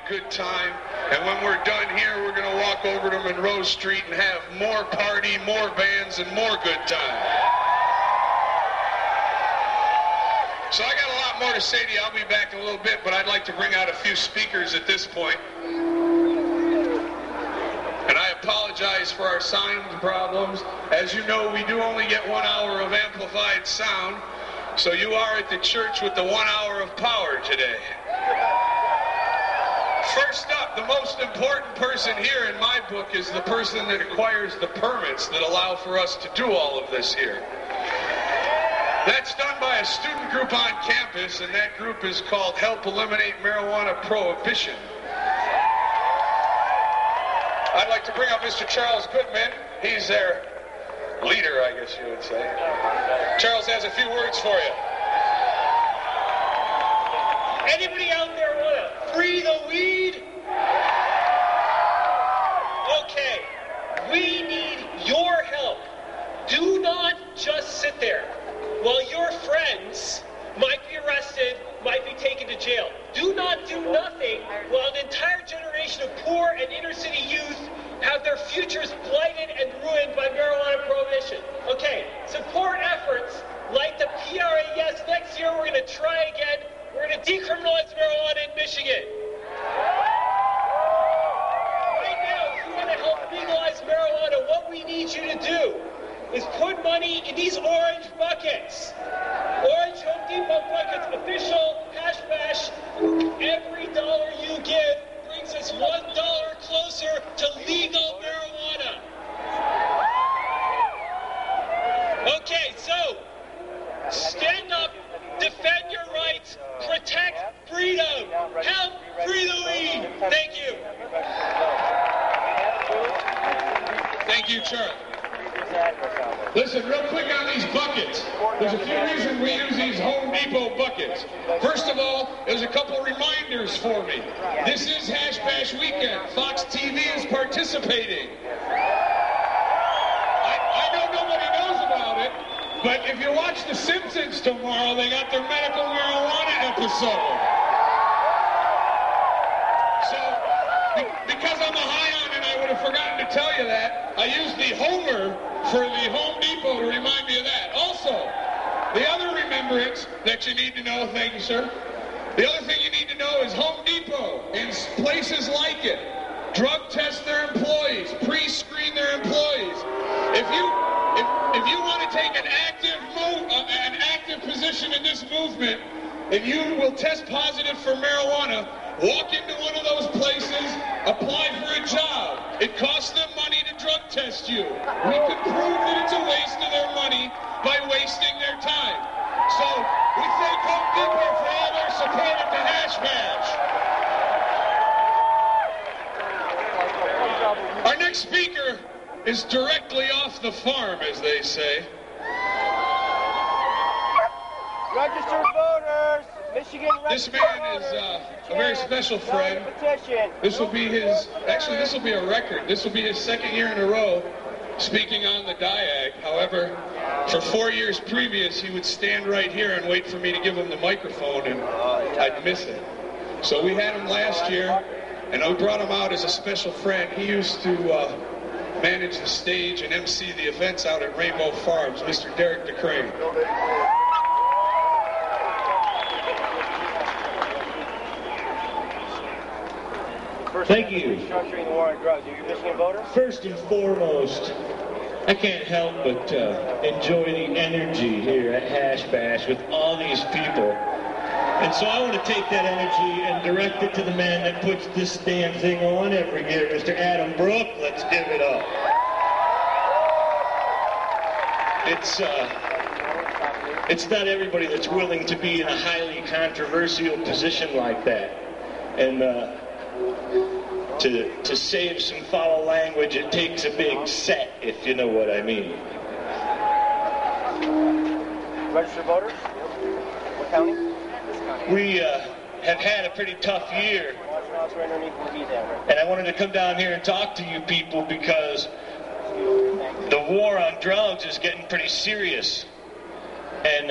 good time. And when we're done here, we're going to walk over to Monroe Street and have more party, more bands, and more good time. So I got a lot more to say to you. I'll be back in a little bit, but I'd like to bring out a few speakers at this point. And I apologize for our sound problems. As you know, we do only get 1 hour of amplified sound. So you are at the church with the 1 hour of power today. First up, the most important person here in my book is the person that acquires the permits that allow for us to do all of this here. That's done by a student group on campus, and that group is called Help Eliminate Marijuana Prohibition. I'd like to bring up Mr. Charles Goodman. He's their leader, I guess you would say. Charles has a few words for you. Anybody out there want to free the weed? Okay, we need your help. Do not just sit there while your friends might be arrested, might be taken to jail. Do not do nothing while an entire generation of poor and inner city youth have their futures blighted and ruined by marijuana prohibition. Okay, support efforts like the PRA. Yes, next year we're going to try again. We're going to decriminalize marijuana in Michigan. Right now, if you want to help legalize marijuana, what we need you to do is put money in these orange buckets. Orange Home Depot buckets, official Hash Bash. Every dollar you give brings us $1 closer to legal marijuana. Okay, so stand up, defend your rights, protect freedom, help free the weed. Thank you. Thank you, Charlie. Listen, real quick on these buckets. There's a few reasons we use these Home Depot buckets. First of all, there's a couple reminders for me. This is Hash Bash weekend. Fox TV is participating. I know nobody knows about it, but if you watch The Simpsons tomorrow, they got their medical marijuana episode. So, because I'm a high on it, I would have forgotten to tell you that. I used the Homer for the Home Depot to remind me of that. Also, the other remembrance that you need to know, thank you, sir. The other thing you need to know is Home Depot and places like it drug test their employees, pre-screen their employees. If you want to take an active position in this movement, and you will test positive for marijuana, walk into one of those places, apply for a job. It costs them money to drug test you. We can prove that it's a waste of their money by wasting their time. So we thank Home Depot for all their support at the Hash Bash. Our next speaker is directly off the farm, as they say. Registered voters, Michigan. This man is a very special friend. This will be a record. This will be his second year in a row speaking on the diag. However, for 4 years previous, he would stand right here and wait for me to give him the microphone, and I'd miss it. So we had him last year, and I brought him out as a special friend. He used to manage the stage and MC the events out at Rainbow Farms, Mr. Derek DeCrane. Thank you. Restructuring the war on drugs. Are you a Michigan voter? First and foremost, I can't help but enjoy the energy here at Hash Bash with all these people. And so I want to take that energy and direct it to the man that puts this damn thing on every year, Mr. Adam Brook. Let's give it up. It's not everybody that's willing to be in a highly controversial position like that. And to save some foul language, it takes a big set, if you know what I mean. Registered voters? What county? This county. We have had a pretty tough year. And I wanted to come down here and talk to you people because the war on drugs is getting pretty serious. And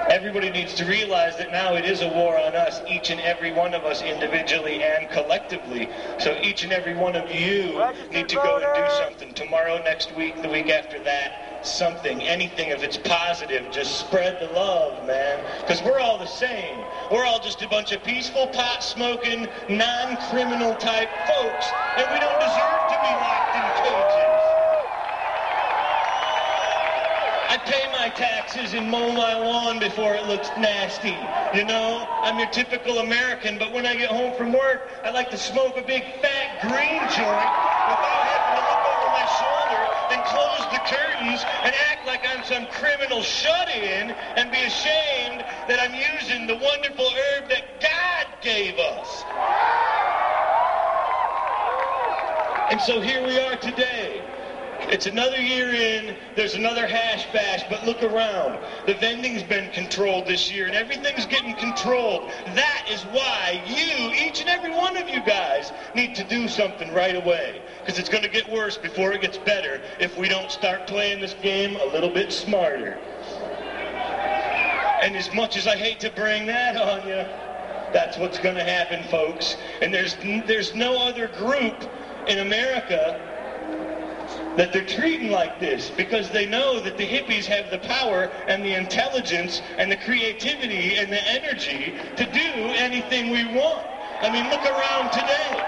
Everybody needs to realize that now it is a war on us, each and every one of us individually and collectively. So each and every one of you need to go and do something. Tomorrow, next week, the week after that, something, anything. If it's positive, just spread the love, man. Because we're all the same. We're all just a bunch of peaceful, pot-smoking, non-criminal type folks, and we don't deserve to be locked in cages. I pay my taxes and mow my lawn before it looks nasty. You know, I'm your typical American, but when I get home from work, I like to smoke a big fat green joint without having to look over my shoulder and close the curtains and act like I'm some criminal shut-in and be ashamed that I'm using the wonderful herb that God gave us. And so here we are today. It's another year in, there's another hash bash, but look around. The vending's been controlled this year, and everything's getting controlled. That is why you, each and every one of you guys, need to do something right away. Because it's going to get worse before it gets better if we don't start playing this game a little bit smarter. And as much as I hate to bring that on you, that's what's going to happen, folks. And there's no other group in America that they're treating like this, because they know that the hippies have the power and the intelligence and the creativity and the energy to do anything we want. I mean, look around today.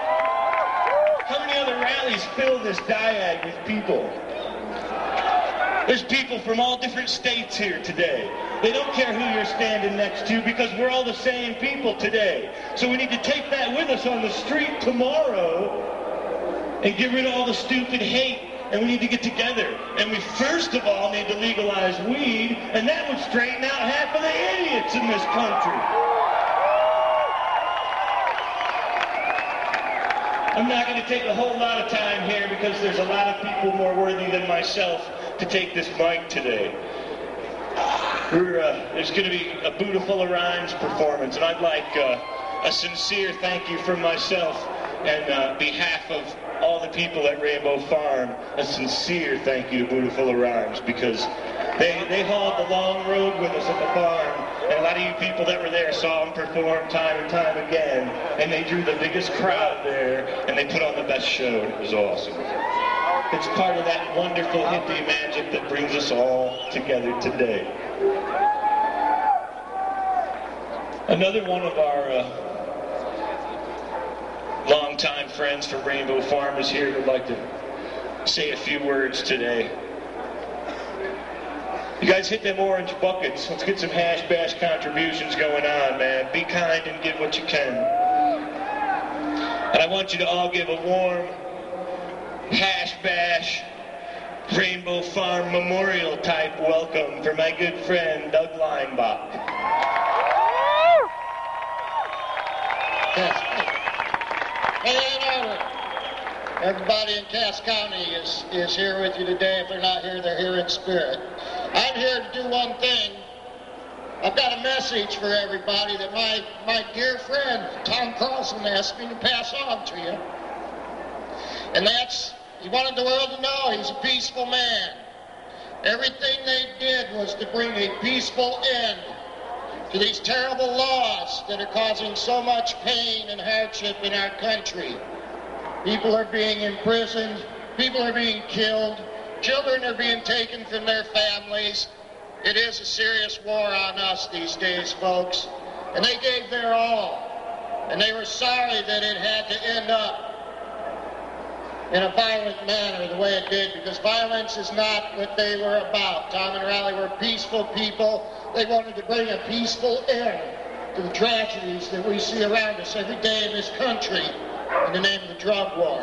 How many other rallies fill this diag with people? There's people from all different states here today. They don't care who you're standing next to, because we're all the same people today. So we need to take that with us on the street tomorrow and get rid of all the stupid hate. And we need to get together. And we first of all need to legalize weed, and that would straighten out half of the idiots in this country. I'm not going to take a whole lot of time here, because there's a lot of people more worthy than myself to take this mic today. There's going to be a Buddha Full of Rhymes performance, and I'd like a sincere thank you from myself and behalf of all the people at Rainbow Farm, a sincere thank you to Buddha Full of Rhymes, because they hauled the long road with us at the farm, and a lot of you people that were there saw them perform time and time again, and they drew the biggest crowd there, and they put on the best show, and it was awesome. It's part of that wonderful hippie magic that brings us all together today. Another one of our longtime friends from Rainbow Farm is here who'd like to say a few words today. You guys hit them orange buckets. Let's get some hash bash contributions going on, man. Be kind and give what you can. And I want you to all give a warm hash bash Rainbow Farm memorial type welcome for my good friend Doug Leinbach. Yes. Hey, Ann Arbor. Everybody in Cass County is here with you today. If they're not here, they're here in spirit. I'm here to do one thing. I've got a message for everybody that my dear friend Tom Carlson asked me to pass on to you. And that's, he wanted the world to know he's a peaceful man. Everything they did was to bring a peaceful end to these terrible laws that are causing so much pain and hardship in our country. People are being imprisoned, people are being killed, children are being taken from their families. It is a serious war on us these days, folks. And they gave their all. And they were sorry that it had to end up in a violent manner the way it did, because violence is not what they were about. Tom and Riley were peaceful people. They wanted to bring a peaceful end to the tragedies that we see around us every day in this country in the name of the drug war.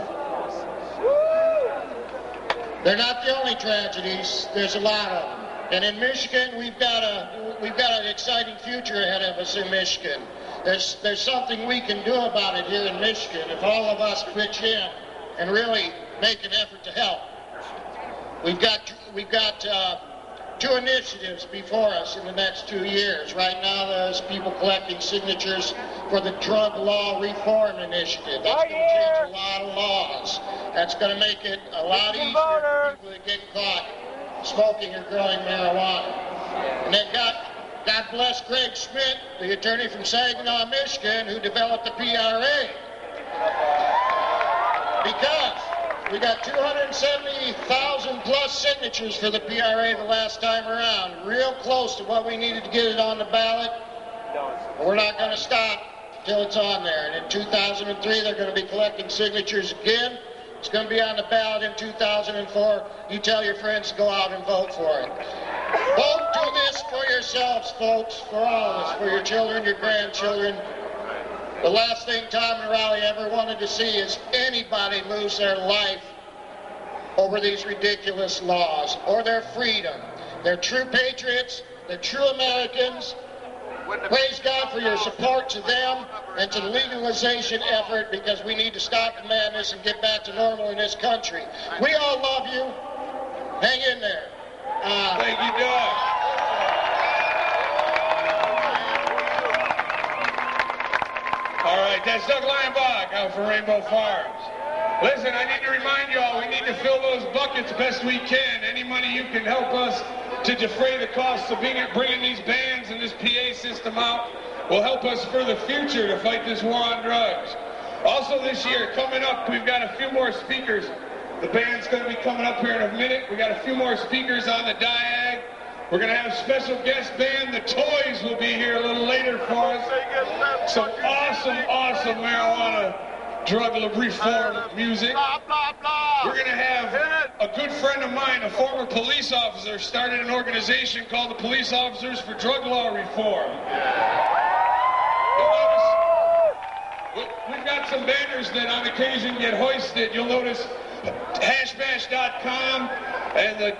They're not the only tragedies. There's a lot of them. And in Michigan, we've got an exciting future ahead of us in Michigan. There's something we can do about it here in Michigan if all of us pitch in and really make an effort to help. We've got 2 initiatives before us in the next 2 years. Right now, there's people collecting signatures for the Drug Law Reform Initiative. That's going to change a lot of laws. That's going to make it a lot easier for people that get caught smoking or growing marijuana. And they've got God bless Greg Schmidt, the attorney from Saginaw, Michigan, who developed the PRA. Because we got 270,000 plus signatures for the PRA the last time around, real close to what we needed to get it on the ballot. We're not going to stop until it's on there. And in 2003, they're going to be collecting signatures again. It's going to be on the ballot in 2004. You tell your friends to go out and vote for it. Vote, do this for yourselves, folks, for all of us, for your children, your grandchildren. The last thing Tom and Raleigh ever wanted to see is anybody lose their life over these ridiculous laws or their freedom. They're true patriots. They're true Americans. Praise God for your support to them and to the legalization effort, because we need to stop the madness and get back to normal in this country. We all love you. Hang in there. Thank you, Doug. All right, that's Doug Leinbach out for Rainbow Farms. Listen, I need to remind you all, we need to fill those buckets best we can. Any money you can help us to defray the costs of bringing these bands and this PA system out will help us for the future to fight this war on drugs. Also this year, coming up, we've got a few more speakers. The band's going to be coming up here in a minute. We got a few more speakers on the diag. We're going to have a special guest band. The Toys will be here a little later for us. Some awesome marijuana drug reform music. We're going to have a good friend of mine, a former police officer, started an organization called the Police Officers for Drug Law Reform. You'll notice we've got some banners that on occasion get hoisted. You'll notice hashbash.com and the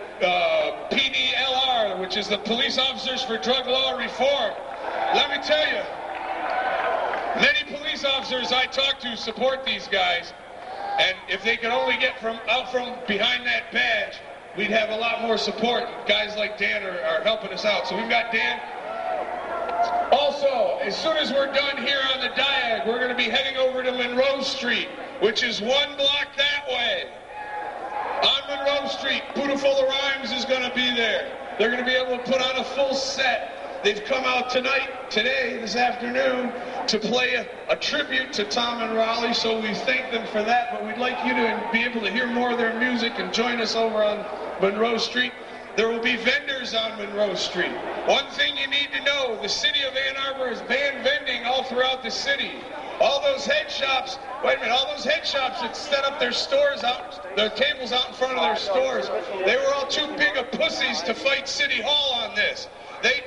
PDLR, which is the Police Officers for Drug Law Reform. Let me tell you, many police officers I talk to support these guys, and if they could only get out from behind that badge, we'd have a lot more support. Guys like Dan are helping us out. So we've got Dan. Also, as soon as we're done here on the diag, we're going to be heading over to Monroe Street, which is 1 block that way. On Monroe Street, Beautiful the Rhymes is going to be there. They're going to be able to put on a full set. They've come out today, this afternoon, to play a tribute to Tom and Raleigh, so we thank them for that, but we'd like you to be able to hear more of their music and join us over on Monroe Street. There will be vendors on Monroe Street. One thing you need to know, the city of Ann Arbor has banned vending all throughout the city. All those head shops that set up their stores out, their tables out in front of their stores, they were all too big of pussies to fight City Hall on this. They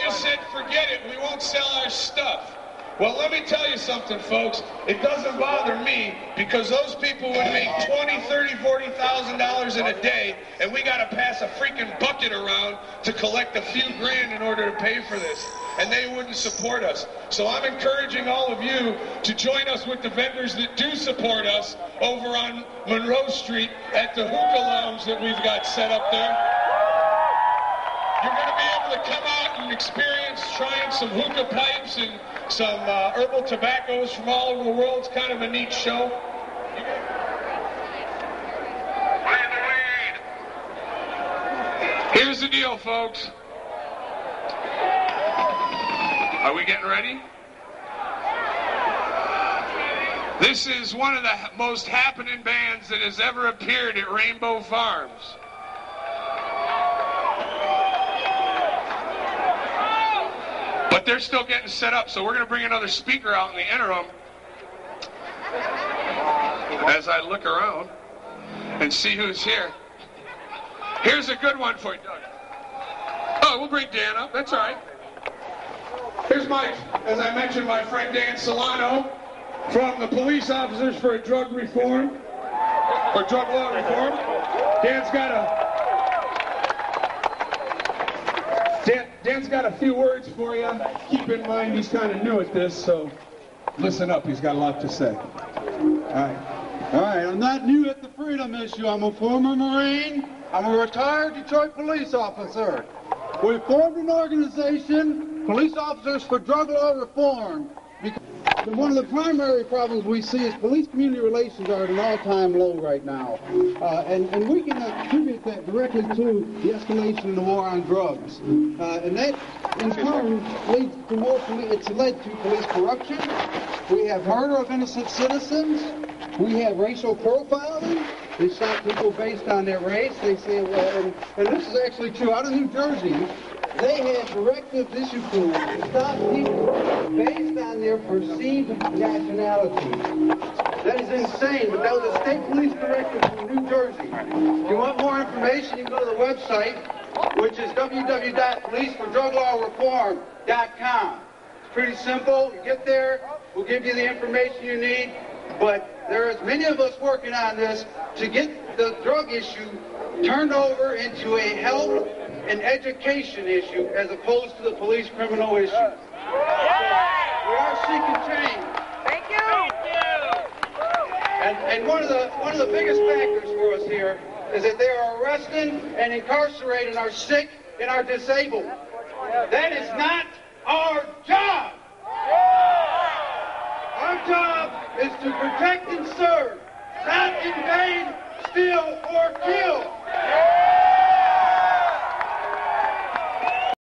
just said, forget it, we won't sell our stuff. Well, let me tell you something, folks. It doesn't bother me, because those people would make $20,000, $30,000, $40,000 in a day, and we got to pass a freaking bucket around to collect a few grand in order to pay for this. And they wouldn't support us. So I'm encouraging all of you to join us with the vendors that do support us over on Monroe Street at the hookah lounge that we've got set up there. You're going to be able to come out and experience trying some hookah pipes and some herbal tobaccos from all over the world. It's kind of a neat show. Here's the deal, folks. Are we getting ready? This is one of the most happening bands that has ever appeared at Rainbow Farms. But they're still getting set up, so we're going to bring another speaker out in the interim as I look around and see who's here. Here's a good one for you, Doug. Oh, we'll bring Dan up. That's all right. Here's as I mentioned, my friend Dan Solano from the Police Officers for Drug Reform, or Drug Law Reform. Dan's got a few words for you. Keep in mind he's kind of new at this, so listen up. He's got a lot to say. All right, I'm not new at the freedom issue. I'm a former Marine. I'm a retired Detroit police officer. We formed an organization, Police Officers for Drug Law Reform. one of the primary problems we see is police-community relations are at an all-time low right now. And we can attribute that directly to the escalation in the war on drugs. And that, in turn, leads to it's led to police corruption. We have murder of innocent citizens. We have racial profiling. They stop people based on their race. They say, well, and this is actually true. Out of New Jersey, they had directives issued to them to stop people based on their perceived nationality. That is insane, but that was a state police directive from New Jersey. If you want more information, you can go to the website, which is www.policefordruglawreform.com. It's pretty simple. You get there, we'll give you the information you need, but there is many of us working on this to get the drug issue turned over into a health and education issue as opposed to the police criminal issue. So we are seeking change. Thank you. And one of the biggest factors for us here is that they are arresting and incarcerating our sick and our disabled. That is not our job. Our job is to protect and serve, not invade, steal, or kill.